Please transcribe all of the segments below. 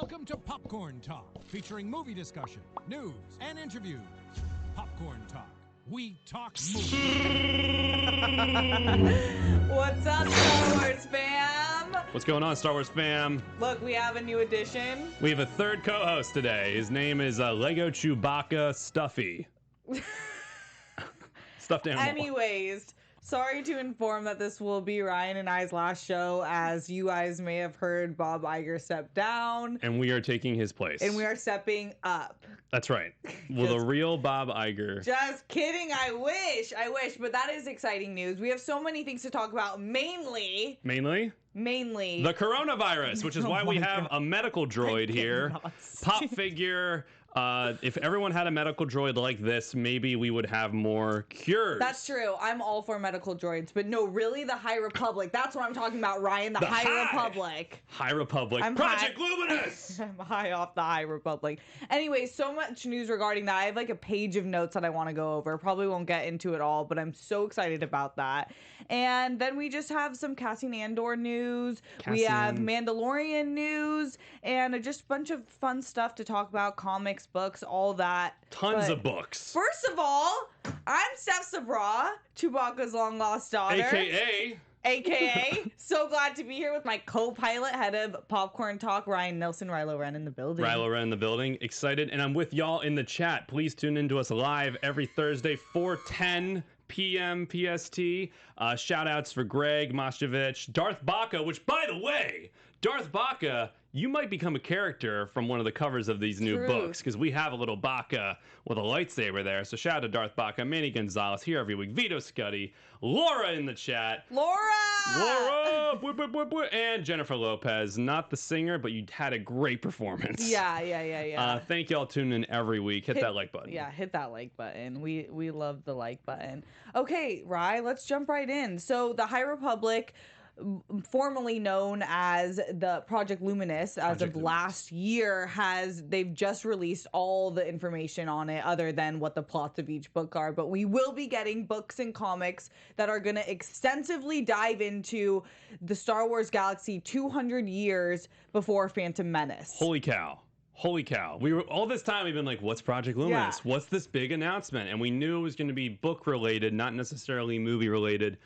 Welcome to Popcorn Talk, featuring movie discussion, news, and interviews. Popcorn Talk. We talk movies. What's up, Star Wars fam? What's going on, Star Wars fam? Look, we have a new addition. We have a third co-host today. His name is Lego Chewbacca Stuffy. Stuffed animal. Anyways, sorry to inform that this will be Ryan and I's last show. As you guys may have heard, Bob Iger stepped down. And we are taking his place. And we are stepping up. That's right. Well, the real Bob Iger. Just kidding. I wish. But that is exciting news. We have so many things to talk about. Mainly. The coronavirus, which is why we have a medical droid here. Pop figure. If everyone had a medical droid like this, maybe we would have more cures. That's true. I'm all for medical droids, but no, really, the High Republic. That's what I'm talking about, Ryan. The High Republic. High Republic. Project Luminous! I'm high off the High Republic. Anyway, so much news regarding that. I have like a page of notes that I want to go over. Probably won't get into it all, but I'm so excited about that. And then we just have some Cassian Andor news. We have Mandalorian news, and just a bunch of fun stuff to talk about. Comics, books, all that. Tons of books. First of all, I'm Steph Sabra, Chewbacca's long lost daughter. AKA. So glad to be here with my co-pilot, head of Popcorn Talk, Ryan Nelson. Rylo Ren in the building. Excited. And I'm with y'all in the chat. Please tune into us live every Thursday, 4:10 p.m. PST. Shout-outs for Greg, Moshevich, Darth Baca, which, by the way, Darth Baca, you might become a character from one of the covers of these new books, because we have a little Baca with a lightsaber there. So shout out to Darth Baca, Manny Gonzalez here every week, Vito Scuddy, Laura in the chat. Laura! And Jennifer Lopez, not the singer, but you had a great performance. Yeah. Thank y'all tuning in every week. Hit that like button. Yeah, hit that like button. We love the like button. Okay, Rye, let's jump right in. So the High Republic, formerly known as the Project Luminous, last year, they've just released all the information on it other than what the plots of each book are. But we will be getting books and comics that are going to extensively dive into the Star Wars galaxy 200 years before Phantom Menace. Holy cow. We were all this time we've been like, what's Project Luminous? Yeah. What's this big announcement? And we knew it was going to be book related, not necessarily movie related.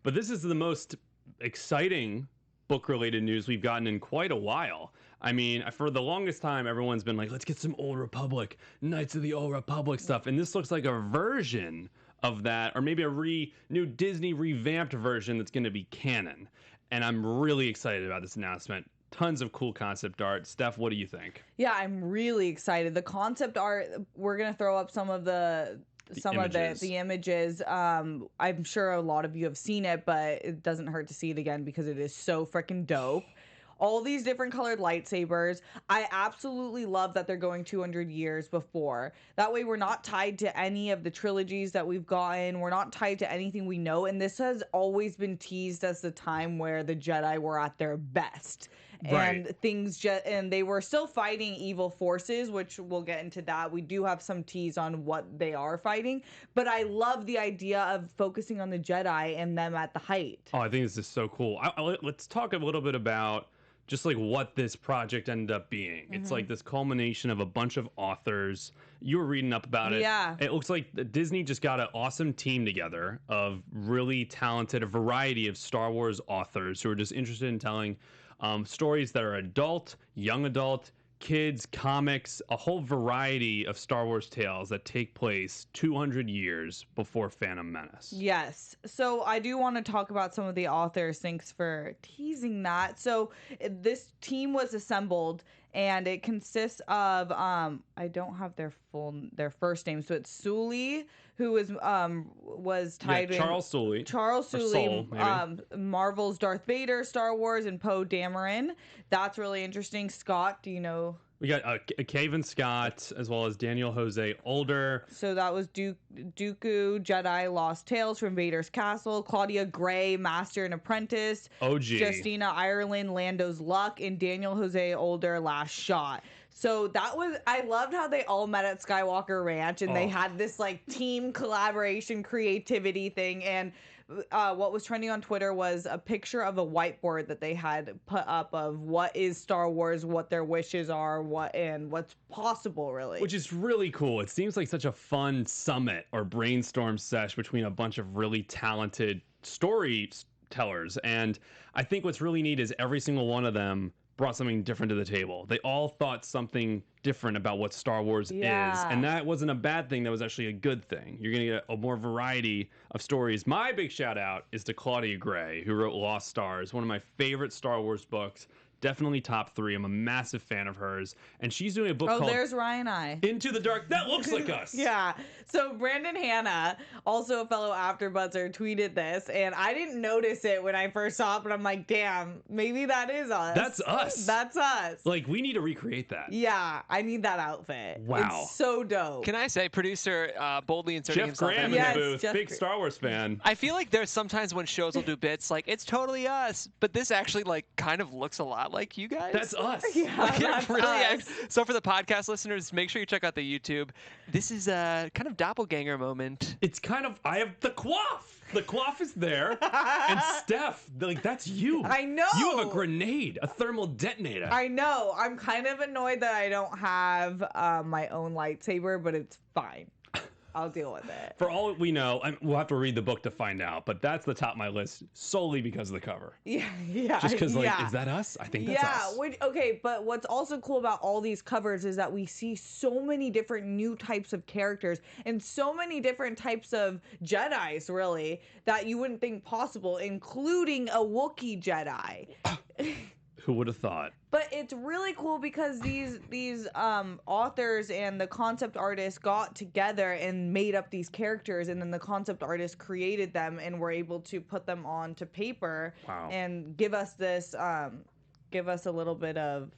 But this is the most exciting book related news we've gotten in quite a while. I mean, for the longest time, everyone's been like, let's get some Old Republic, Knights of the Old Republic stuff. And this looks like a version of that, or maybe a new Disney revamped version that's going to be canon. And I'm really excited about this announcement. Tons of cool concept art. Steph, what do you think? Yeah, I'm really excited. The concept art, we're going to throw up some of the images. I'm sure a lot of you have seen it, but it doesn't hurt to see it again because it is so freaking dope. All these different colored lightsabers. I absolutely love that they're going 200 years before. That way we're not tied to any of the trilogies that we've gotten. We're not tied to anything we know. And this has always been teased as the time where the Jedi were at their best. Right. And they were still fighting evil forces, which we'll get into that. We do have some tease on what they are fighting, but I love the idea of focusing on the Jedi and them at the height. Oh, I think this is so cool. Let's talk a little bit about just like what this project ended up being. Mm-hmm. It's like this culmination of a bunch of authors. You were reading up about it. Yeah. It looks like Disney just got an awesome team together of really talented, a variety of Star Wars authors who are just interested in telling stories that are adult, young adult, kids, comics, a whole variety of Star Wars tales that take place 200 years before Phantom Menace. Yes. So I do want to talk about some of the authors. Thanks for teasing that. So this team was assembled, and it consists of I don't have their first name, so it's Sully, who was tied in Charles Sully, Marvel's Darth Vader, Star Wars, and Poe Dameron. That's really interesting. Scott, do you know? We got Kevin Scott, as well as Daniel Jose Older. So that was Dooku, Jedi Lost Tales from Vader's Castle, Claudia Gray, Master and Apprentice, OG, Justina Ireland, Lando's Luck, and Daniel Jose Older, Last Shot. So I loved how they all met at Skywalker Ranch and they had this like team collaboration creativity thing. And what was trending on Twitter was a picture of a whiteboard that they had put up of what is Star Wars, what their wishes are, what's possible, really. Which is really cool. It seems like such a fun summit or brainstorm sesh between a bunch of really talented storytellers. And I think what's really neat is every single one of them brought something different to the table. They all thought something different about what Star Wars is. And that wasn't a bad thing. That was actually a good thing. You're going to get a more variety of stories. My big shout out is to Claudia Gray, who wrote Lost Stars, one of my favorite Star Wars books. Definitely top 3. I'm a massive fan of hers. And she's doing a book called there's Ryan I. Into the Dark. That looks like us. Yeah. So Brandon Hanna, also a fellow AfterBuzzer, tweeted this. And I didn't notice it when I first saw it, but I'm like, damn, maybe that is us. That's us. That's us. Like, we need to recreate that. Yeah. I need that outfit. Wow. It's so dope. Can I say, producer boldly inserting Jeff himself Graham in the booth. Big Star Wars fan. I feel like there's sometimes when shows will do bits like, it's totally us. But this actually like kind of looks a lot like you guys. That's us. Yeah, that's us. So for the podcast listeners, make sure you check out the YouTube. This is a kind of doppelganger moment. It's kind of, I have the quaff. The quaff is there. And Steph, like, that's you. I know. You have a grenade, a thermal detonator. I know. I'm kind of annoyed that I don't have my own lightsaber, but it's fine. I'll deal with it. For all we know, we'll have to read the book to find out, but that's the top of my list solely because of the cover. Yeah. Just because, like, is that us? I think that's us. Okay, but what's also cool about all these covers is that we see so many different new types of characters and so many different types of Jedis, really, that you wouldn't think possible, including a Wookiee Jedi. Who would have thought? But it's really cool because these authors and the concept artists got together and made up these characters, and then the concept artists created them and were able to put them onto paper and give us this give us a little bit of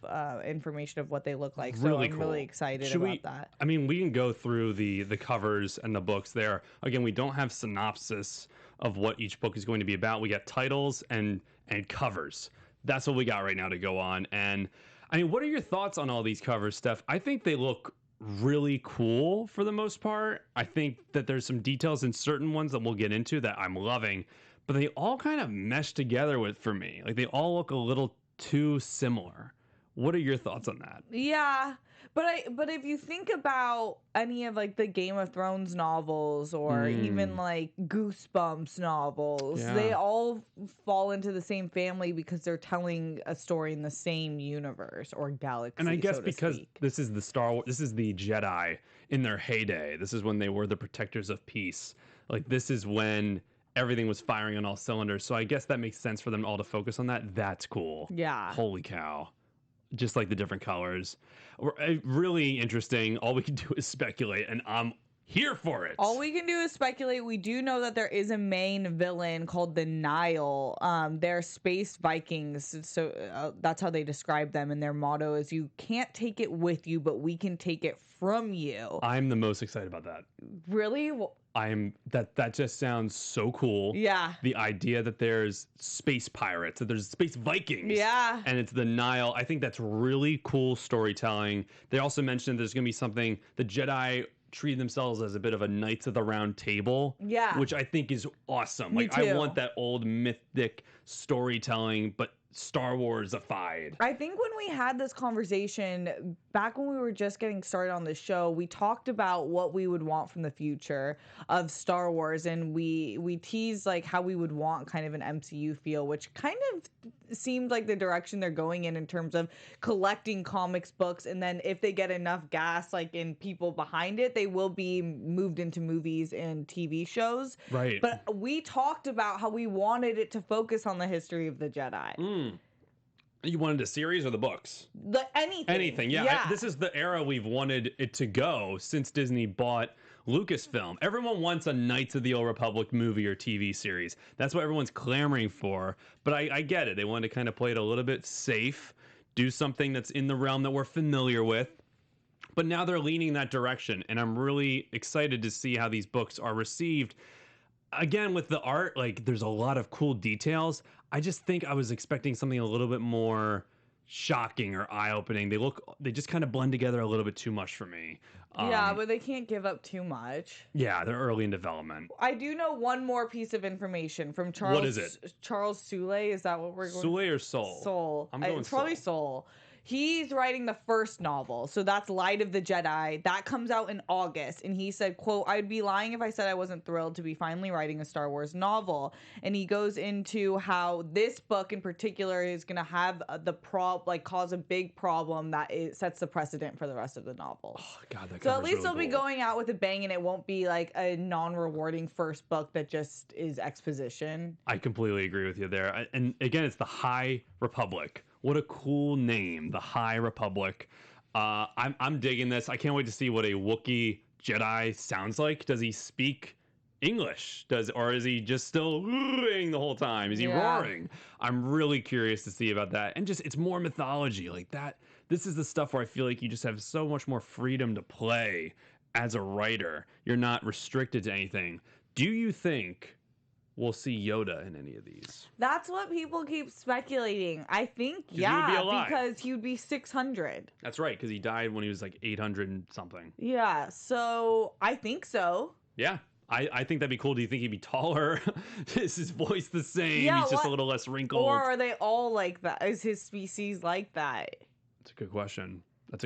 information of what they look like. So I'm really excited about that. I mean, we can go through the covers and the books there. Again, we don't have synopsis of what each book is going to be about. We got titles and covers. That's what we got right now to go on. And I mean, what are your thoughts on all these covers, Steph? I think they look really cool for the most part. I think that there's some details in certain ones that we'll get into that I'm loving, but they all kind of mesh together for me. Like, they all look a little too similar. What are your thoughts on that? Yeah. But if you think about any of like the Game of Thrones novels or even like Goosebumps novels, they all fall into the same family because they're telling a story in the same universe or galaxy. And I guess because this is the Jedi in their heyday. This is when they were the protectors of peace. Like, this is when everything was firing on all cylinders. So I guess that makes sense for them all to focus on that. That's cool. Yeah. Holy cow. Just like the different colors. Really interesting. All we can do is speculate, and I'm here for it. All we can do is speculate. We do know that there is a main villain called the Nile. They're space Vikings, so that's how they describe them, and their motto is, you can't take it with you, but we can take it from you. I'm the most excited about that. Really? That just sounds so cool. Yeah. The idea that there's space pirates, that there's space Vikings. Yeah. And it's the Nile. I think that's really cool storytelling. They also mentioned there's going to be something, the Jedi treat themselves as a bit of a Knights of the Round Table. Yeah. Which I think is awesome. Me like, too. I want that old mythic storytelling, but Star Wars-ified. I think when we had this conversation back when we were just getting started on this show, we talked about what we would want from the future of Star Wars, and we teased like how we would want kind of an MCU feel, which kind of seemed like the direction they're going in terms of collecting comics books, and then if they get enough gas like in people behind it, they will be moved into movies and TV shows. Right. But we talked about how we wanted it to focus on the history of the Jedi. You wanted a series or the books? Anything, yeah. This is the era we've wanted it to go since Disney bought Lucasfilm. Everyone wants a Knights of the Old Republic movie or TV series. That's what everyone's clamoring for. But I get it. They wanted to kind of play it a little bit safe, do something that's in the realm that we're familiar with. But now they're leaning that direction, and I'm really excited to see how these books are received. Again, with the art, like, there's a lot of cool details. I just think I was expecting something a little bit more shocking or eye-opening. They just kind of blend together a little bit too much for me. Yeah, but they can't give up too much. Yeah, they're early in development. I do know one more piece of information from Charles. What is it? Charles Soule, is that what we're going? Soule or Soul? Soul. I'm going probably Soul. Soul. He's writing the first novel, so that's Light of the Jedi. That comes out in August, and he said, quote, "I'd be lying if I said I wasn't thrilled to be finally writing a Star Wars novel." And he goes into how this book in particular is going to have cause a big problem that it sets the precedent for the rest of the novels. Oh, God, that so at least really they'll be cool. going out with a bang, and it won't be like a non-rewarding first book that just is exposition. I completely agree with you there. And again, it's the High Republic. What a cool name, the High Republic. I'm digging this. I can't wait to see what a Wookiee Jedi sounds like. Does he speak English? Or is he just still the whole time? Is he roaring? I'm really curious to see about that. And just, it's more mythology like that. This is the stuff where I feel like you just have so much more freedom to play as a writer. You're not restricted to anything. Do you think we'll see Yoda in any of these? That's what people keep speculating. I think, he would be alive. because he would be 600. That's right, because he died when he was like 800 and something. Yeah, so I think so. Yeah, I think that'd be cool. Do you think he'd be taller? Is his voice the same? Yeah, He's just a little less wrinkled? Or are they all like that? Is his species like that? That's a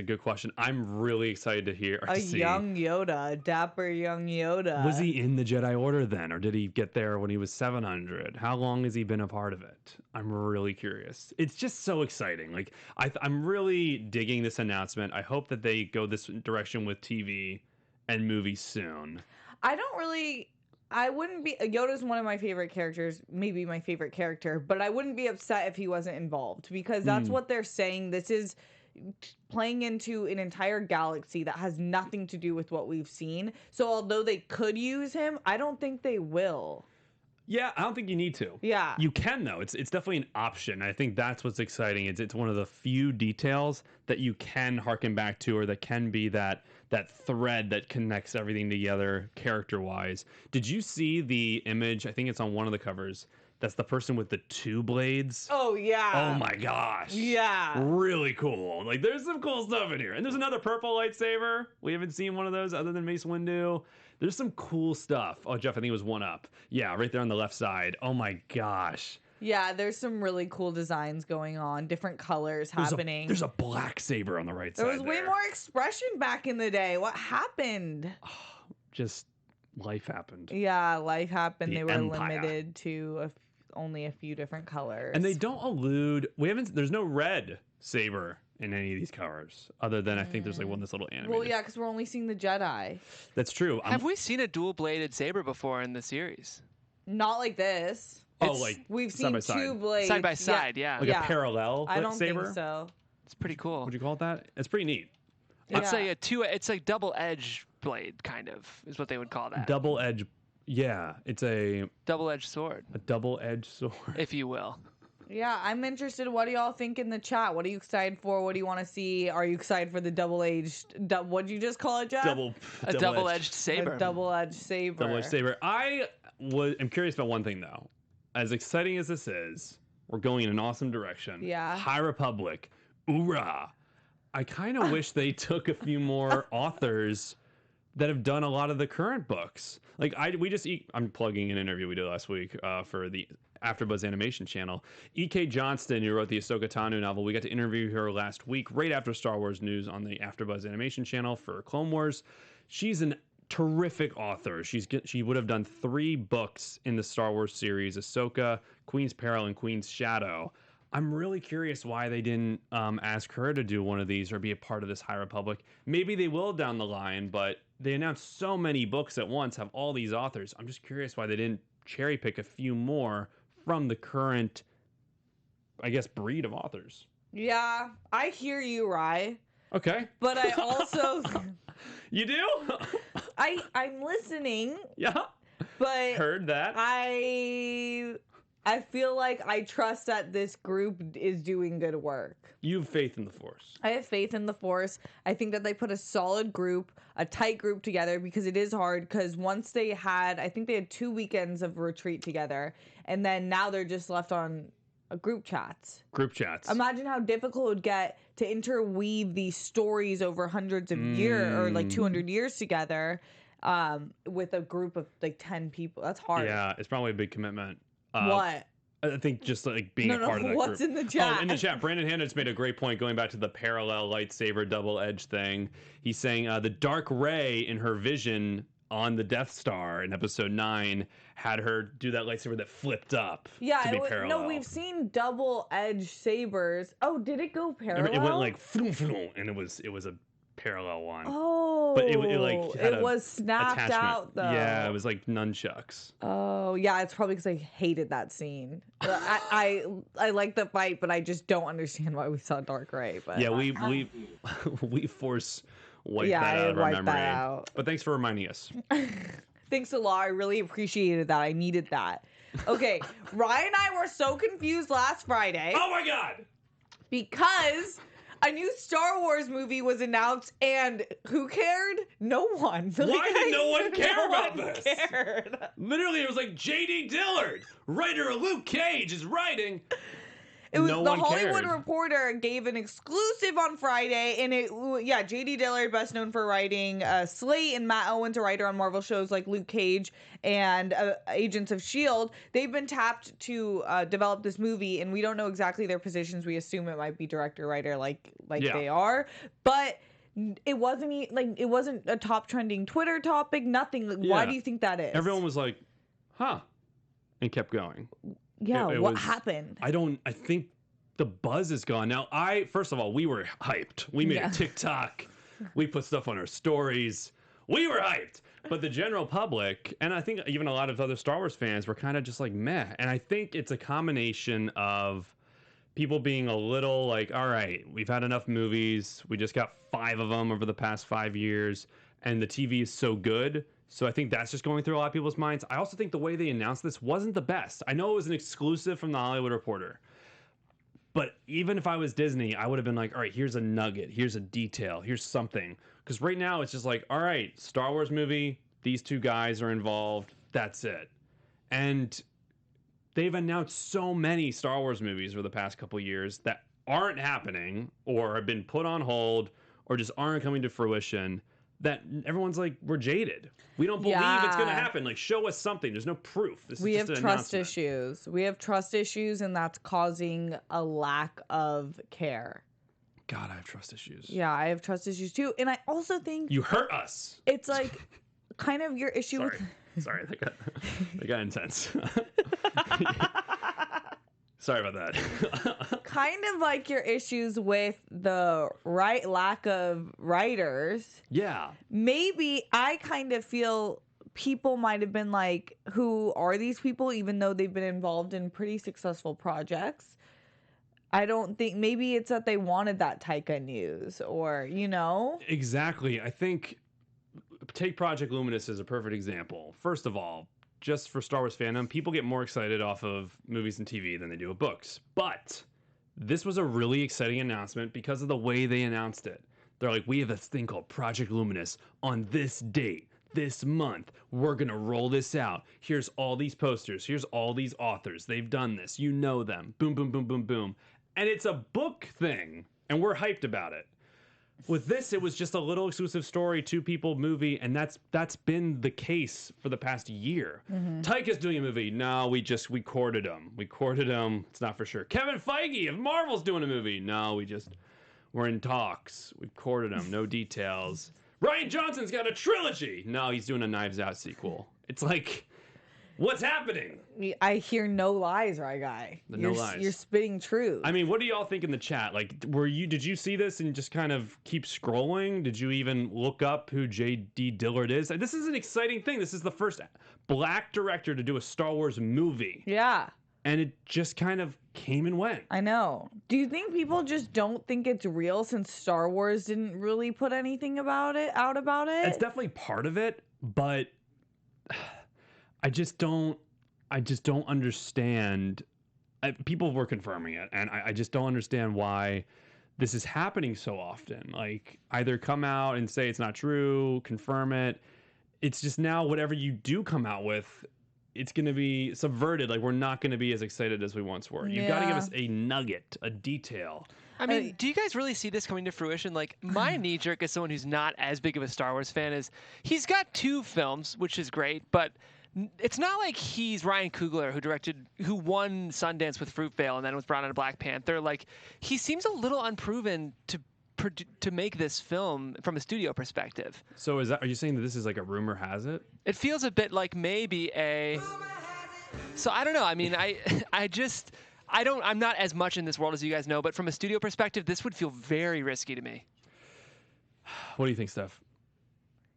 good question. I'm really excited to hear. Young Yoda, a dapper young Yoda. Was he in the Jedi Order then, or did he get there when he was 700? How long has he been a part of it? I'm really curious. It's just so exciting. Like I'm really digging this announcement. I hope that they go this direction with TV and movies soon. I wouldn't be. Yoda's one of my favorite characters, maybe my favorite character, but I wouldn't be upset if he wasn't involved because that's what they're saying. This is playing into an entire galaxy that has nothing to do with what we've seen. So although they could use him, I don't think they will. Yeah, I don't think you need to. Yeah. You can, though. It's definitely an option. I think that's what's exciting. It's one of the few details that you can harken back to, or that can be that thread that connects everything together character-wise. Did you see the image? I think it's on one of the covers. That's the person with the two blades. Oh, yeah. Oh, my gosh. Yeah. Really cool. Like, there's some cool stuff in here. And there's another purple lightsaber. We haven't seen one of those other than Mace Windu. There's some cool stuff. Oh, Jeff, I think it was one up. Yeah, right there on the left side. Oh, my gosh. Yeah, there's some really cool designs going on. Different colors happening. There's a black saber on the right side. There was way more expression back in the day. What happened? Just life happened. Yeah, life happened. The They were Empire. limited to only a few different colors. And they don't allude. There's no red saber in any of these covers, other than I think there's like one that's a little animated. Well, yeah, because we're only seeing the Jedi. That's true. Have we seen a dual-bladed saber before in the series? Not like this. We've side seen by side. two blades. Side by side, yeah. Like a parallel I don't saber? think so. It's pretty cool. Would you call it that? It's pretty neat. It's Yeah. it's like double-edged blade, kind of, is what they would call that. Double edge. Yeah, it's a Double-edged sword, double-edged sword. if you will. Yeah, I'm interested. What do y'all think in the chat? What are you excited for? What do you want to see? Are you excited for the double-edged? What'd you just call it, Jeff? A double-edged saber. A double-edged saber. Double-edged saber. I'm curious about one thing though. As exciting as this is, we're going in an awesome direction. Yeah. High Republic. Hoorah. I kind of wish they took a few more authors that have done a lot of the current books. Like I'm plugging an interview we did last week for the AfterBuzz Animation channel. E.K. Johnston, who wrote the Ahsoka Tano novel, we got to interview her last week, right after Star Wars news on the AfterBuzz Animation channel for Clone Wars. She's an terrific author. She would have done 3 books in the Star Wars series: Ahsoka, Queen's Peril, and Queen's Shadow. I'm really curious why they didn't ask her to do one of these or be a part of this High Republic. Maybe they will down the line, but they announced so many books at once, have all these authors. I'm just curious why they didn't cherry pick a few more from the current, I guess, breed of authors. Yeah, I hear you, Rye. Okay. But I also... You do? I'm listening. Yeah. But Heard that. I feel like I trust that this group is doing good work. You have faith in the Force. I have faith in the Force. I think that they put a solid group, a tight group together, because it is hard. Because once I think they had 2 weekends of retreat together, and then now they're just left on group chats. Group chats. Imagine how difficult it would get to interweave these stories over hundreds of years or like 200 years together with a group of like 10 people. That's hard. Yeah, it's probably a big commitment. What? I think just like being a part of that what's group. in the chat? Oh, in the chat, Brandon Hanna just made a great point going back to the parallel lightsaber double edge thing. He's saying the dark Rey in her vision on the Death Star in episode 9 had her do that lightsaber that flipped up to be parallel. No, we've seen double edge sabers. Oh, did it go parallel? It went like floom, floom, and it was a parallel one. Oh, but it was snapped attachment. Out though. Yeah, it was like nunchucks. Oh yeah, it's probably because I hated that scene. I like the fight, but I just don't understand why we saw Dark Rey. But yeah, we force wipe that out of our memory. But thanks for reminding us. Thanks a lot. I really appreciated that. I needed that. Okay, Ryan and I were so confused last Friday. Oh my god! Because a new Star Wars movie was announced, and who cared? No one. Why did no one care about one this? Cared. Literally, it was like J.D. Dillard, writer of Luke Cage, is writing. It was no the one Hollywood cared. Reporter gave an exclusive on Friday, and J.D. Dillard, best known for writing Slate, and Matt Owens, a writer on Marvel shows like Luke Cage and Agents of S.H.I.E.L.D. They've been tapped to develop this movie, and we don't know exactly their positions. We assume it might be director, writer, like they are, but it wasn't a top trending Twitter topic. Nothing. Why do you think that is? Everyone was like, "Huh," and kept going. Yeah, what happened? I think the buzz is gone. Now, first of all, we were hyped. We made a TikTok. We put stuff on our stories. We were hyped. But the general public, and I think even a lot of other Star Wars fans, were kind of just like, meh. And I think it's a combination of people being a little like, all right, we've had enough movies. We just got 5 of them over the past 5 years. And the TV is so good. So I think that's just going through a lot of people's minds. I also think the way they announced this wasn't the best. I know it was an exclusive from the Hollywood Reporter. But even if I was Disney, I would have been like, all right, here's a nugget. Here's a detail. Here's something. Because right now it's just like, all right, Star Wars movie. These 2 guys are involved. That's it. And they've announced so many Star Wars movies over the past couple years that aren't happening or have been put on hold or just aren't coming to fruition. That everyone's like, we're jaded. We don't believe it's going to happen. Like, show us something. There's no proof. We have trust issues. We have trust issues, and that's causing a lack of care. God, I have trust issues. Yeah, I have trust issues too. And I also think you hurt us. It's like kind of your issue with. Sorry, that got intense. Sorry about that. Kind of like your issues with the lack of writers. Yeah. Maybe I kind of feel people might have been like, who are these people, even though they've been involved in pretty successful projects? I don't think, maybe it's that they wanted that Taika news or, Exactly. I think, take Project Luminous as a perfect example. First of all, just for Star Wars fandom, people get more excited off of movies and TV than they do of books. But this was a really exciting announcement because of the way they announced it. They're like, we have this thing called Project Luminous on this date, this month. We're going to roll this out. Here's all these posters. Here's all these authors. They've done this. You know them. Boom, boom, boom, boom, boom. And it's a book thing, and we're hyped about it. With this, it was just a little exclusive story, 2-people movie, and that's been the case for the past year. Mm-hmm. Taika's doing a movie. No, we courted him. We courted him. It's not for sure. Kevin Feige of Marvel's doing a movie. No, we're in talks. We've courted him. No details. Rian Johnson's got a trilogy. No, he's doing a Knives Out sequel. It's like, what's happening? I hear no lies, right, guy? No lies. You're spitting truth. I mean, what do y'all think in the chat? Like, did you see this and just kind of keep scrolling? Did you even look up who J.D. Dillard is? This is an exciting thing. This is the first Black director to do a Star Wars movie. Yeah. And it just kind of came and went. I know. Do you think people just don't think it's real since Star Wars didn't really put anything out about it? It's definitely part of it, but I just don't understand. People were confirming it, and I just don't understand why this is happening so often. Like, either come out and say it's not true, confirm it. It's just now whatever you do come out with, it's going to be subverted. Like, we're not going to be as excited as we once were. You've got to give us a nugget, a detail. I mean, do you guys really see this coming to fruition? Like, my knee jerk as someone who's not as big of a Star Wars fan is he's got 2 films, which is great, but it's not like he's Ryan Coogler who won Sundance with Fruitvale and then was brought on to Black Panther. Like, he seems a little unproven to make this film from a studio perspective. So are you saying that this is like a rumor has it? It feels a bit like maybe so I don't know. I mean, I'm not as much in this world as you guys know, but from a studio perspective, this would feel very risky to me. What do you think, Steph?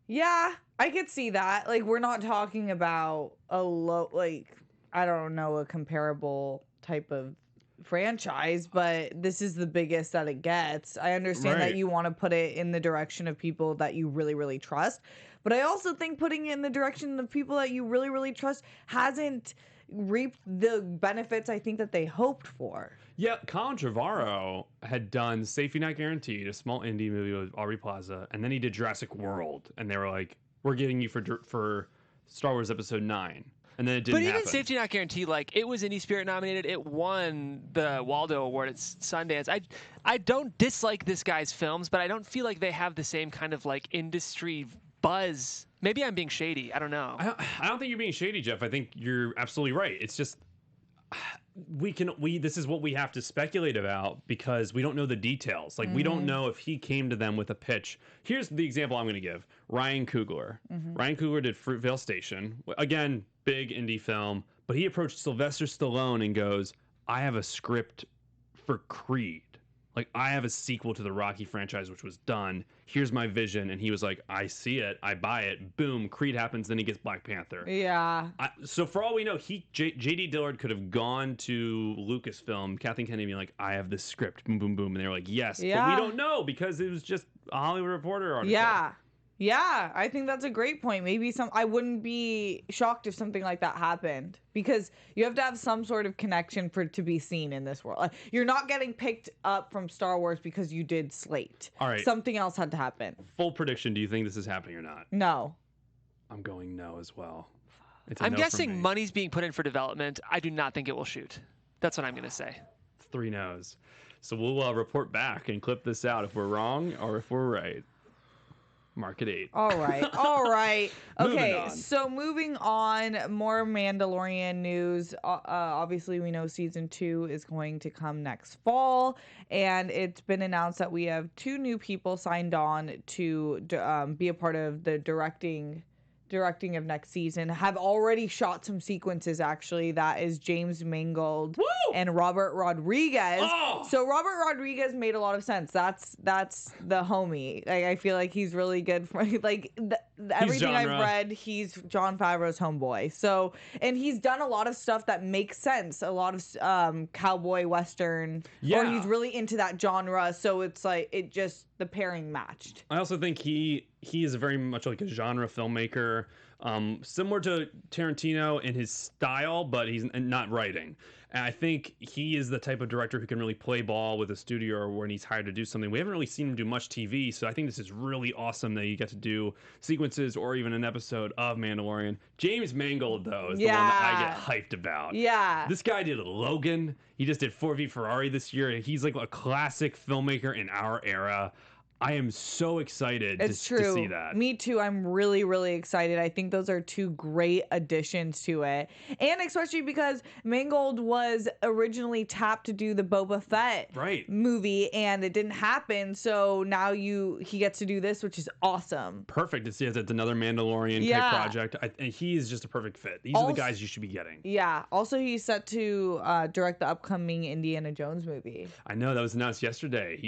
Yeah, I could see that. Like, we're not talking about I don't know, a comparable type of franchise, but this is the biggest that it gets. I understand that you want to put it in the direction of people that you really, really trust, but I also think putting it in the direction of people that you really, really trust hasn't reaped the benefits I think that they hoped for. Yeah, Colin Trevorrow had done Safety Not Guaranteed, a small indie movie with Aubrey Plaza, and then he did Jurassic World, and they were like, we're getting you for Star Wars Episode 9. And then it didn't happen. But even Safety Not Guaranteed, like, it was Indie Spirit nominated. It won the Waldo Award at Sundance. I don't dislike this guy's films, but I don't feel like they have the same kind of, like, industry buzz. Maybe I'm being shady. I don't know. I don't think you're being shady, Jeff. I think you're absolutely right. It's just this is what we have to speculate about because we don't know the details. Like, we don't know if he came to them with a pitch. Here's the example I'm going to give. Ryan Coogler. Ryan Coogler did Fruitvale Station. Again, big indie film. But he approached Sylvester Stallone and goes, I have a script for Creed. Like, I have a sequel to the Rocky franchise, which was done. Here's my vision. And he was like, I see it. I buy it. Boom. Creed happens. Then he gets Black Panther. Yeah. So for all we know, J.D. Dillard could have gone to Lucasfilm, Kathleen Kennedy being like, I have this script. Boom, boom, boom. And they were like, yes. Yeah. But we don't know because it was just a Hollywood Reporter article. Yeah. Yeah, I think that's a great point. Maybe I wouldn't be shocked if something like that happened because you have to have some sort of connection to be seen in this world. Like, you're not getting picked up from Star Wars because you did Slate. All right. Something else had to happen. Full prediction. Do you think this is happening or not? No. I'm going no as well. I'm guessing money's being put in for development. I do not think it will shoot. That's what I'm going to say. 3 no's. So we'll report back and clip this out if we're wrong or if we're right. Market 8. All right. Okay, so moving on, more Mandalorian news. Obviously, we know season 2 is going to come next fall, and it's been announced that we have 2 new people signed on to be a part of the directing of next season. Have already shot some sequences, actually. That is James Mangold and Robert Rodriguez. So Robert Rodriguez made a lot of sense. That's the homie. Like, I feel like he's really good for everything I've read. He's Jon Favreau's homeboy. So, and he's done a lot of stuff that makes sense. A lot of cowboy western. Yeah. Or he's really into that genre. So it's like the pairing matched. I also think he is very much like a genre filmmaker, similar to Tarantino in his style, but he's not writing. And I think he is the type of director who can really play ball with a studio or when he's hired to do something. We haven't really seen him do much TV, so I think this is really awesome that you get to do sequences or even an episode of Mandalorian. James Mangold, though, is the one that I get hyped about. Yeah. This guy did Logan. He just did Ford v Ferrari this year. He's like a classic filmmaker in our era. I am so excited to see that. Me too. I'm really, really excited. I think those are 2 great additions to it. And especially because Mangold was originally tapped to do the Boba Fett movie and it didn't happen. So now he gets to do this, which is awesome. Perfect to see as it's another Mandalorian type project. And he is just a perfect fit. These are the guys you should be getting. Yeah. Also, he's set to direct the upcoming Indiana Jones movie. I know that was announced yesterday.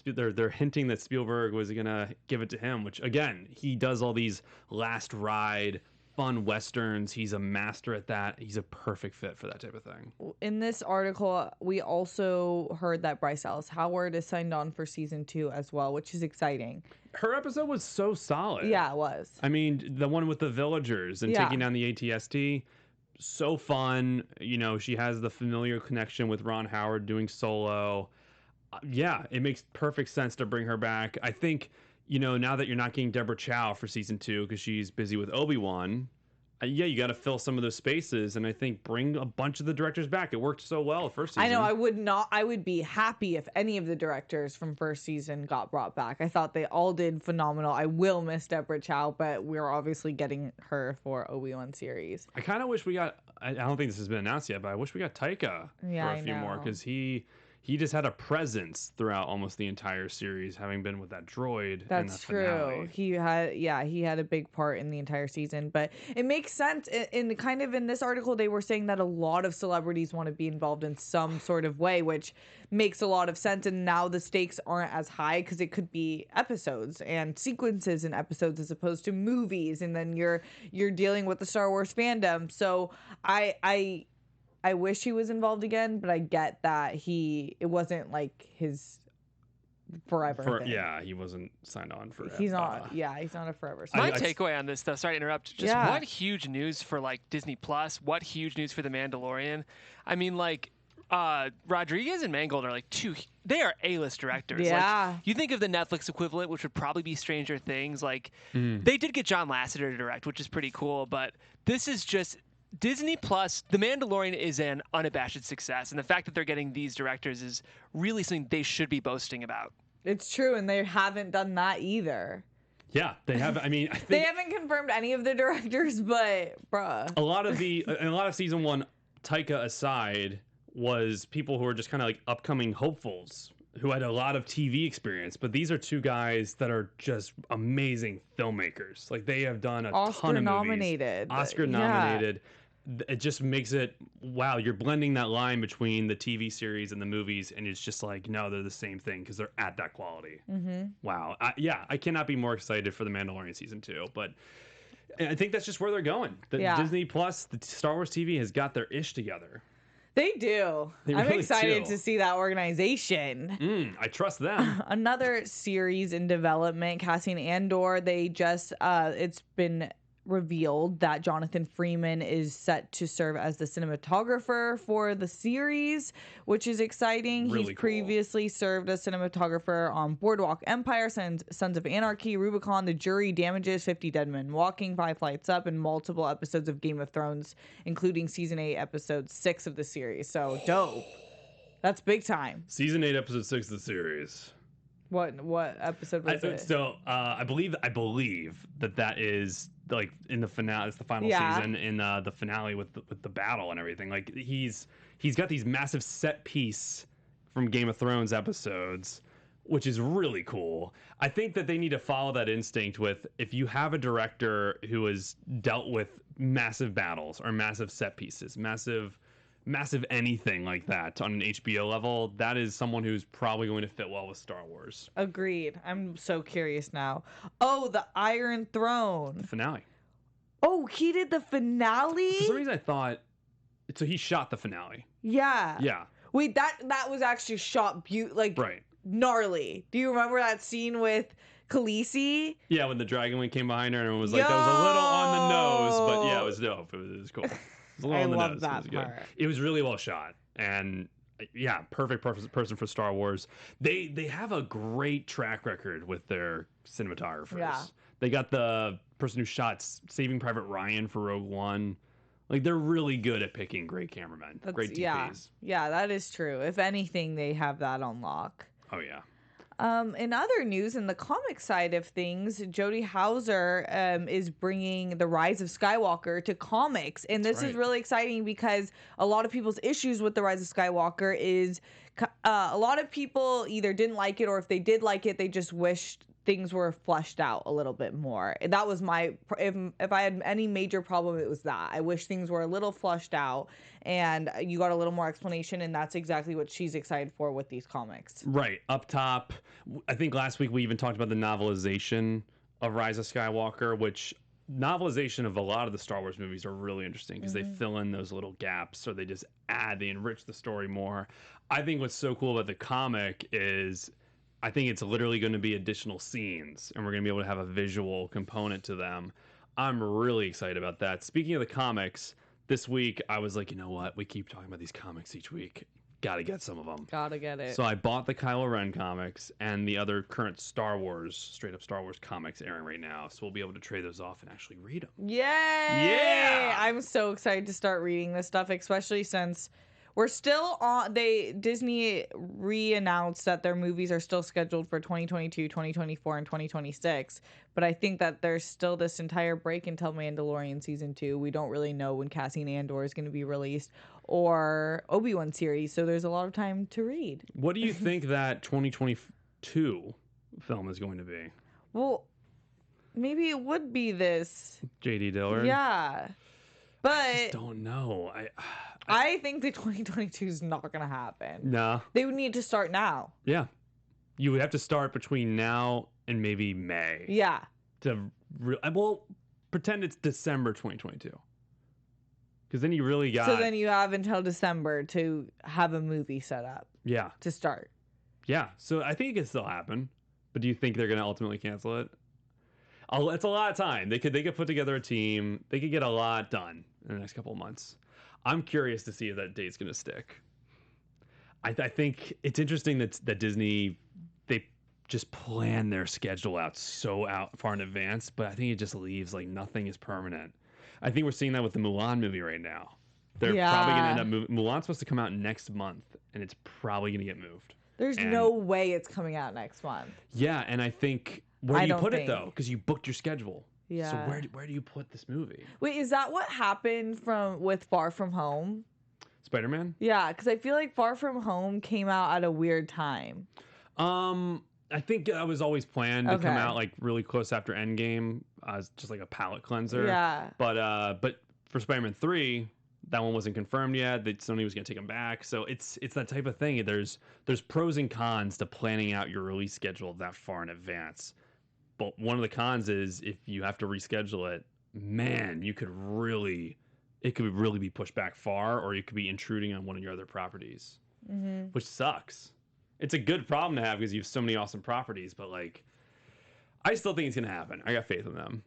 They're hinting that Spielberg was gonna give it to him, which again, he does all these last ride fun westerns. He's a master at that. He's a perfect fit for that type of thing. In this article, we also heard that Bryce Dallas Howard is signed on for season 2 as well, which is exciting. Her episode was so solid. Yeah, it was. I mean, the one with the villagers and taking down the ATST, so fun. You know, she has the familiar connection with Ron Howard doing Solo. Yeah, it makes perfect sense to bring her back. I think, now that you're not getting Deborah Chow for season 2 because she's busy with Obi-Wan, yeah, you got to fill some of those spaces, and I think bring a bunch of the directors back. It worked so well the first season. I know. I would be happy if any of the directors from first season got brought back. I thought they all did phenomenal. I will miss Deborah Chow, but we're obviously getting her for Obi-Wan series. I kind of wish we got. I don't think this has been announced yet, but I wish we got Taika for a few more, because he just had a presence throughout almost the entire series, having been with that droid. That's true. Finale. He had a big part in the entire season, but it makes sense. In kind of in this article, they were saying that a lot of celebrities want to be involved in some sort of way, which makes a lot of sense. And now the stakes aren't as high because it could be episodes and sequences in episodes as opposed to movies, and then you're dealing with the Star Wars fandom. So I wish he was involved again, but I get that it wasn't like his forever thing. Yeah, he wasn't signed on forever. He's not a forever. My takeaway on this, though, sorry to interrupt, just what huge news for like Disney Plus, what huge news for The Mandalorian. I mean, like, Rodriguez and Mangold are like they are A-list directors. Yeah. Like, you think of the Netflix equivalent, which would probably be Stranger Things. Like, they did get John Lasseter to direct, which is pretty cool, but this is just Disney Plus. The Mandalorian is an unabashed success, and the fact that they're getting these directors is really something they should be boasting about. It's true, and they haven't done that either. Yeah, they have. I mean, I think they haven't confirmed any of the directors, but bruh. A lot of season one, Taika aside, was people who are just kind of like upcoming hopefuls who had a lot of TV experience. But these are two guys that are just amazing filmmakers. Like, they have done a ton of movies. Oscar nominated. It just makes it, wow, you're blending that line between the TV series and the movies, and it's just like, no, they're the same thing because they're at that quality. Wow. I cannot be more excited for The Mandalorian season 2, but I think that's just where they're going. Disney Plus, the Star Wars TV has got their ish together. They do. I'm really excited to see that organization. I trust them. Another series in development, Cassian Andor. They just, it's been revealed that Jonathan Freeman is set to serve as the cinematographer for the series, which is exciting. Really He's previously served as cinematographer on Boardwalk Empire, Sons of Anarchy, Rubicon, The Jury, Damages, 50 Dead Men Walking, 5 Flights Up, and multiple episodes of Game of Thrones, including season 8, episode 6 of the series. So dope. That's big time. Season 8, episode 6 of the series. What episode was it? So I believe that is like in the finale. It's the final season in the finale with the battle and everything. Like, he's got these massive set piece from Game of Thrones episodes, which is really cool. I think that they need to follow that instinct with, if you have a director who has dealt with massive battles or massive set pieces, massive anything like that on an HBO level, that is someone who's probably going to fit well with Star Wars. Agreed. I'm so curious now. Oh, the Iron Throne. The finale. Oh, he did the finale? For some reason I thought, so he shot the finale. Yeah. Yeah. Wait, that was actually shot right. Gnarly. Do you remember that scene with Khaleesi? Yeah, when the dragon wing came behind her and everyone was like, that was a little on the nose, but yeah, it was dope. It was cool. I love that part. It was really well shot, and yeah, perfect person for Star Wars. They have a great track record with their cinematographers. Yeah. They got the person who shot Saving Private Ryan for Rogue One. Like, they're really good at picking great cameramen, great DPs. Yeah, that is true. If anything, they have that on lock. Oh yeah. In other news, in the comic side of things, Jody Houser is bringing The Rise of Skywalker to comics. And this is really exciting because a lot of people's issues with The Rise of Skywalker is a lot of people either didn't like it, or if they did like it, they just wished things were fleshed out a little bit more. And that was my, if I had any major problem, it was that. I wish things were a little fleshed out and you got a little more explanation, and that's exactly what she's excited for with these comics. Right. Up top, I think last week we even talked about the novelization of Rise of Skywalker, which novelization of a lot of the Star Wars movies are really interesting because they fill in those little gaps, or they just they enrich the story more. I think what's so cool about the comic is I think it's literally going to be additional scenes, and we're going to be able to have a visual component to them. I'm really excited about that. Speaking of the comics, this week I was like, you know what? We keep talking about these comics each week. Gotta get some of them. Gotta get it. So I bought the Kylo Ren comics and the other current straight up Star Wars comics airing right now. So we'll be able to trade those off and actually read them. Yay! Yeah! I'm so excited to start reading this stuff, especially since we're still on. Disney re-announced that their movies are still scheduled for 2022, 2024, and 2026. But I think that there's still this entire break until Mandalorian season 2. We don't really know when Cassian Andor is going to be released or Obi-Wan series. So there's a lot of time to read. What do you think that 2022 film is going to be? Well, maybe it would be this. J.D. Dillard? Yeah. But I just don't know. I think the 2022 is not going to happen. No. They would need to start now. Yeah. You would have to start between now and maybe May. Yeah. Well, pretend it's December 2022. Because then you really got... So then you have until December to have a movie set up. Yeah. To start. Yeah. So I think it can still happen. But do you think they're going to ultimately cancel it? It's a lot of time. They could put together a team. They could get a lot done in the next couple of months. I'm curious to see if that date's going to stick. I think it's interesting that Disney, they just plan their schedule out so far in advance, but I think it just leaves like nothing is permanent. I think we're seeing that with the Mulan movie right now. They're probably going to end up moving. Mulan's supposed to come out next month, and it's probably going to get moved. There's no way it's coming out next month. Yeah, and I think, where do you put it, though? Because you booked your schedule. Yeah. So where do you put this movie? Wait, is that what happened with Far From Home? Spider-Man? Yeah, because I feel like Far From Home came out at a weird time. I think that was always planned to come out like really close after Endgame, as just like a palate cleanser. Yeah. But for Spider-Man 3, that one wasn't confirmed yet. That Sony was going to take them back. So it's that type of thing. There's pros and cons to planning out your release schedule that far in advance. But one of the cons is if you have to reschedule it, man, it could really be pushed back far, or you could be intruding on one of your other properties, which sucks. It's a good problem to have because you have so many awesome properties, but like, I still think it's going to happen. I got faith in them.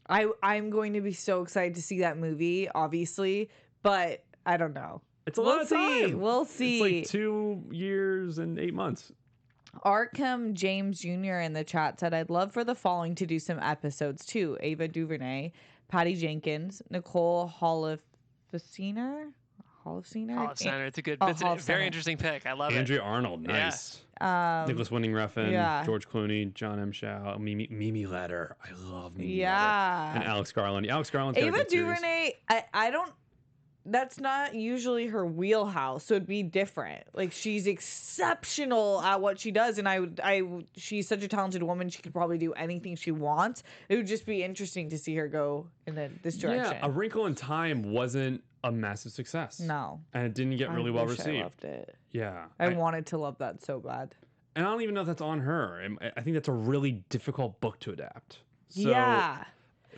I'm going to be so excited to see that movie, obviously, but I don't know. It's a lot of time. We'll see. It's like 2 years and 8 months. Arkham James Jr. in the chat said, I'd love for the following to do some episodes too. Ava DuVernay, Patty Jenkins, Nicole Holofcener. It's a very interesting pick. I love Andrea Arnold, nice. Yeah. Nicholas Winding Refn, George Clooney, John M. Chow, Mimi Letter. I love Mimi Letter. And Alex Garland. Alex Garland's got Ava DuVernay, I don't. That's not usually her wheelhouse, so it'd be different. Like, she's exceptional at what she does, and she's such a talented woman. She could probably do anything she wants. It would just be interesting to see her go in this direction. Yeah, A Wrinkle in Time wasn't a massive success. No, and it didn't get really well received. I loved it. Yeah, I wanted to love that so bad. And I don't even know if that's on her. I think that's a really difficult book to adapt. So, yeah.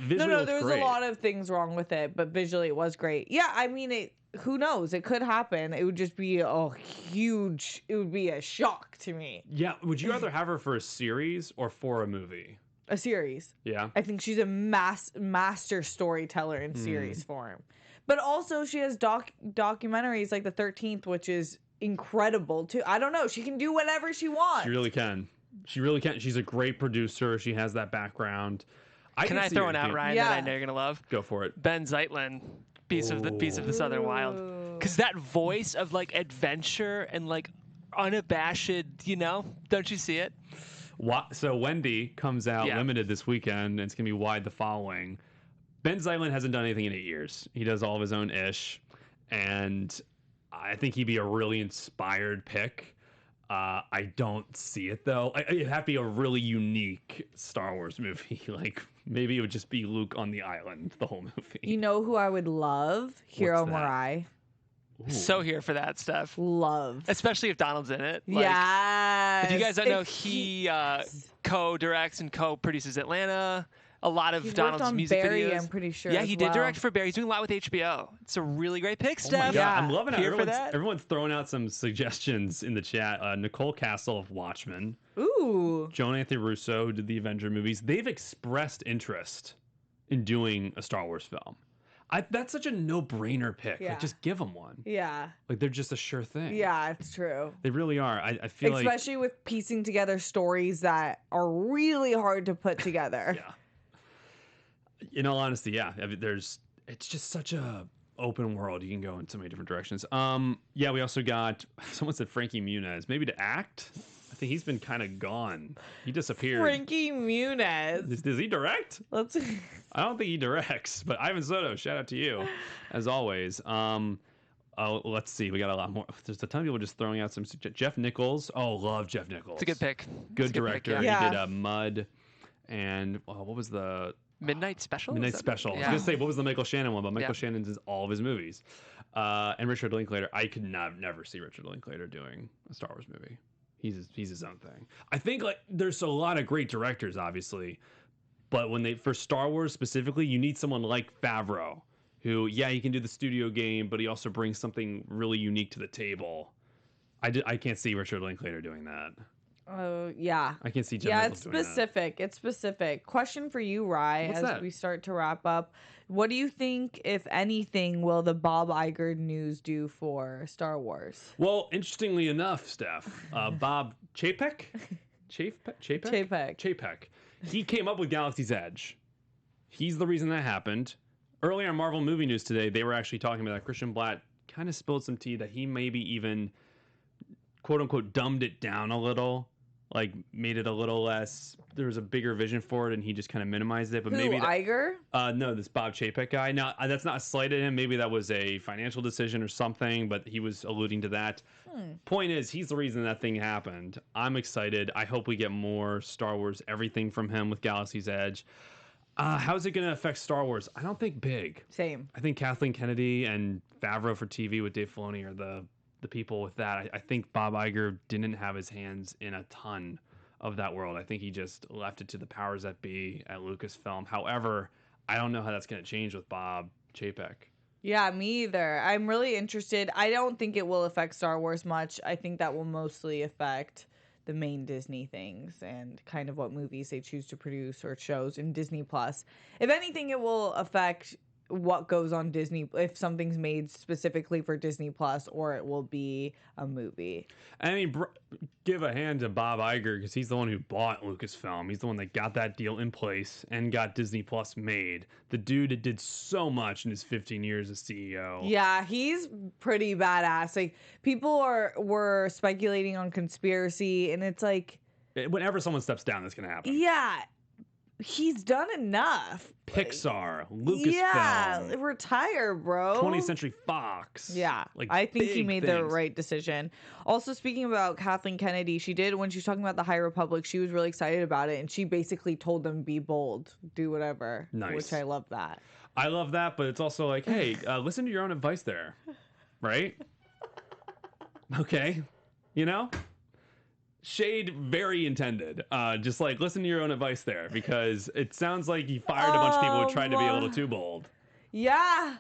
No, there was a lot of things wrong with it, but visually it was great. Yeah, I mean, who knows? It could happen. It would just be it would be a shock to me. Yeah, would you rather have her for a series or for a movie? A series. Yeah. I think she's a master storyteller in series form. But also she has documentaries like The 13th, which is incredible too. I don't know. She can do whatever she wants. She really can. She's a great producer. She has that background. Can I throw one out, Ryan, that I know you're going to love? Go for it. Ben Zeitlin, Beast of the Southern Wild. Because that voice of, like, adventure and, like, unabashed, don't you see it? So Wendy comes out limited this weekend, and it's going to be wide the following. Ben Zeitlin hasn't done anything in 8 years. He does all of his own ish, and I think he'd be a really inspired pick. I don't see it, though. It'd have to be a really unique Star Wars movie. Like, maybe it would just be Luke on the island, the whole movie. You know who I would love? Hiro Murai. So here for that stuff. Love. Especially if Donald's in it. Like, yes. If you guys don't know, he co-directs and co-produces Atlanta. A lot of Donald's music Barry, videos. I'm pretty sure. Yeah, he did direct for Barry. He's doing a lot with HBO. It's a really great pick, Steph. Oh my God. I'm loving it. Everyone's throwing out some suggestions in the chat. Nicole Castle of Watchmen. Ooh. Joan Anthony Russo, who did the Avenger movies. They've expressed interest in doing a Star Wars film. That's such a no-brainer pick. Yeah. Like, just give them one. Yeah. Like, they're just a sure thing. Yeah, it's true. They really are. I feel like... Especially with piecing together stories that are really hard to put together. Yeah. In all honesty, yeah. I mean, it's just such a open world. You can go in so many different directions. Yeah, we also got... Someone said Frankie Muniz. Maybe to act? I think he's been kind of gone. He disappeared. Frankie Muniz. Does he direct? Let's... I don't think he directs, but Ivan Soto, shout out to you, as always. Let's see, we got a lot more. There's a ton of people just throwing out some. Jeff Nichols. Oh, love Jeff Nichols. It's a good pick. Good director. Pick, yeah. He did Mud, and what was the Midnight Special? Midnight Special? Yeah. I was gonna say what was the Michael Shannon one, but Michael Yeah. Shannon does all of his movies. And Richard Linklater. I could never see Richard Linklater doing a Star Wars movie. He's his own thing. I think like there's a lot of great directors, obviously. But for Star Wars specifically, you need someone like Favreau, who, yeah, he can do the studio game, but he also brings something really unique to the table. I can't see Richard Linklater doing that. Yeah. I can't see Jeff Yeah, Nichols it's doing specific. It's specific. Question for you, Rye, What's as that? we start to wrap up. What do you think, if anything, will the Bob Iger news do for Star Wars? that. Well, interestingly enough, Steph, Bob CHAPEK? CHAPEK. He came up with Galaxy's Edge. He's the reason that happened. Earlier on Marvel Movie News today, they were actually talking about that. Christian Blatt kind of spilled some tea that he maybe even, quote unquote, dumbed it down a little. Like, made it a little less, there was a bigger vision for it, and he just kind of minimized it. But Who, maybe Iger? No, this Bob CHAPEK guy. Now, that's not a slight at him. Maybe that was a financial decision or something, but he was alluding to that. Point is, he's the reason that thing happened. I'm excited. I hope we get more Star Wars everything from him with Galaxy's Edge. How's it going to affect Star Wars? I don't think big. Same. I think Kathleen Kennedy and Favreau for TV with Dave Filoni are the people with that. I think Bob Iger didn't have his hands in a ton of that world. I think he just left it to the powers that be at Lucasfilm. However, I don't know how that's going to change with Bob CHAPEK. Yeah, me either. I'm really interested. I don't think it will affect Star Wars much. I think that will mostly affect the main Disney things and kind of what movies they choose to produce or shows in Disney Plus. If anything, it will affect what goes on Disney, if something's made specifically for Disney Plus, or it will be a movie. I mean, give a hand to Bob Iger, because he's the one who bought Lucasfilm. He's the one that got that deal in place and got Disney Plus made. The dude did so much in his 15 years as CEO. Yeah, he's pretty badass. Like, people were speculating on conspiracy, and it's like, Whenever someone steps down, that's going to happen. yeah, he's done enough. Pixar, Lucasfilm, Yeah, retire, bro. 20th Century Fox. Yeah, like I think he big made the things. right decision. Also, speaking about Kathleen Kennedy, she did, when she was talking about the High Republic, she was really excited about it, and she basically told them, be bold, do whatever. Nice. Which I love that. I love that, but it's also like, hey, listen to your own advice there, right? Okay, you know? Shade very intended. Just like listen to your own advice there, because it sounds like you fired a bunch of people who tried to be a little too bold. Yeah.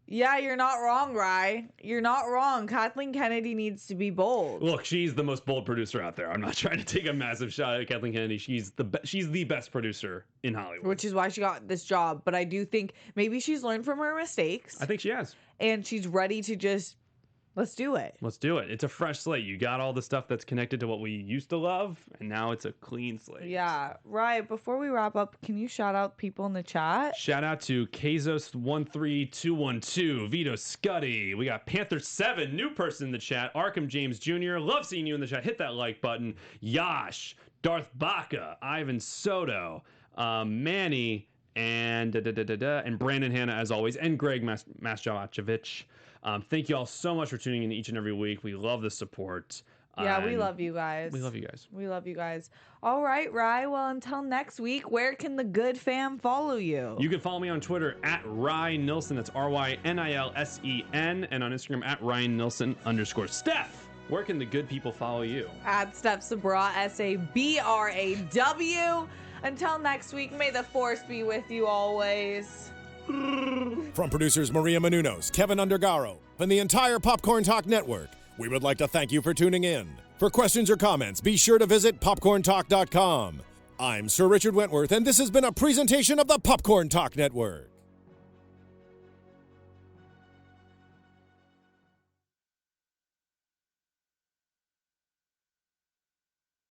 Yeah, you're not wrong, Rye. You're not wrong. Kathleen Kennedy needs to be bold. Look, she's the most bold producer out there. I'm not trying to take a massive shot at Kathleen Kennedy. She's the best producer in Hollywood. Which is why she got this job. But I do think maybe she's learned from her mistakes. I think she has. And she's ready to just, let's do it. Let's do it. It's a fresh slate. You got all the stuff that's connected to what we used to love, and now it's a clean slate. Yeah. Right. Before we wrap up, can you shout out people in the chat? Shout out to Kazos13212, Vito Scuddy. We got Panther7, new person in the chat. Arkham James Jr. Love seeing you in the chat. Hit that like button. Yash, Darth Baca, Ivan Soto, Manny, and and Brandon Hanna, as always, and Greg Masjavachevich. Thank you all so much for tuning in each and every week. We love the support. Yeah, we love you guys. We love you guys. We love you guys. All right, Rye. Well, until next week, where can the good fam follow you? You can follow me on Twitter at Ryan Nilsen. That's RYNILSEN. And on Instagram at RyanNilsen_. Steph, where can the good people follow you? At Steph Sabra, SABRAW. Until next week, may the force be with you always. From producers Maria Menounos, Kevin Undergaro, and the entire Popcorn Talk Network, we would like to thank you for tuning in. For questions or comments, be sure to visit popcorntalk.com. I'm Sir Richard Wentworth, and this has been a presentation of the Popcorn Talk Network.